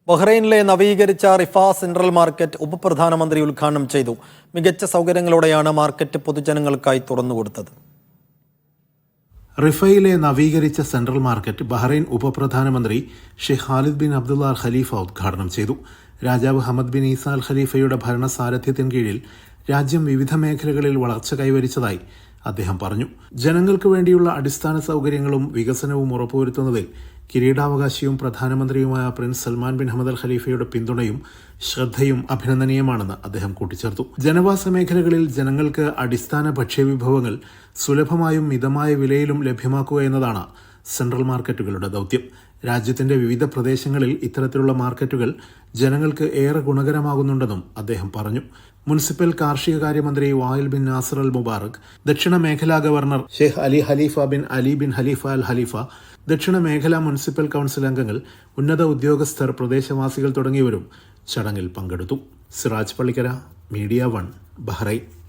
ബഹ്റൈനിലെ നവീകരിച്ച Rifa central market ഉപപ്രധാനമന്ത്രി ഉദ്ഘാടനം ചെയ്തു. മികച്ച സൗകര്യങ്ങളോടെയാണ് മാർക്കറ്റ് പൊതുജനങ്ങൾക്കായി തുറന്നുകൊടുത്തത്. റിഫയിലെ നവീകരിച്ച സെൻട്രൽ മാർക്കറ്റ് ബഹ്റൈൻ ഉപപ്രധാനമന്ത്രി ഷെയ്ഖ് ഖാലിദ് ബിൻ അബ്ദുള്ള അൽ ഖലീഫ ഉദ്ഘാടനം ചെയ്തു. രാജാവ് ഹമദ് ബിൻ ഈസ അൽ ഖലീഫയുടെ ഭരണസാരഥ്യത്തിന് കീഴിൽ രാജ്യം വിവിധ മേഖലകളിൽ വളർച്ച കൈവരിച്ചതായി അദ്ദേഹം പറഞ്ഞു. ജനങ്ങൾക്ക് വേണ്ടിയുള്ള അടിസ്ഥാന സൗകര്യങ്ങളും വികസനവും ഉറപ്പുവരുത്തുന്നതിൽ കിരീടാവകാശിയും പ്രധാനമന്ത്രിയുമായ Prince Salman bin Hamad Al ഖലീഫയുടെ പിന്തുണയും ശ്രദ്ധയും അഭിനന്ദനീയമാണെന്ന് അദ്ദേഹം കൂട്ടിച്ചേർത്തു. ജനവാസ മേഖലകളിൽ ജനങ്ങൾക്ക് അടിസ്ഥാന ഭക്ഷ്യവിഭവങ്ങൾ സുലഭമായും മിതമായ വിലയിലും ലഭ്യമാക്കുക എന്നതാണ് സെൻട്രൽ മാർക്കറ്റുകളുടെ ദൌത്യം. രാജ്യത്തിന്റെ വിവിധ പ്രദേശങ്ങളിൽ ഇത്തരത്തിലുള്ള മാർക്കറ്റുകൾ ജനങ്ങൾക്ക് ഏറെ ഗുണകരമാകുന്നുണ്ടെന്നും അദ്ദേഹം പറഞ്ഞു. മുനിസിപ്പൽ കാർഷിക കാര്യമന്ത്രി വായിൽ ബിൻ നാസർ അൽ മുബാറക്, ദക്ഷിണ മേഖലാ governor Sheikh Ali Khalifa bin Ali bin Khalifa Al Khalifa, ദക്ഷിണ മേഖലാ മുനിസിപ്പൽ കൌൺസിൽ അംഗങ്ങൾ, ഉന്നത ഉദ്യോഗസ്ഥർ, പ്രദേശവാസികൾ തുടങ്ങിയവരും ചടങ്ങിൽ പങ്കെടുത്തു. Siraj Pallikkara, media 1, Bahrain.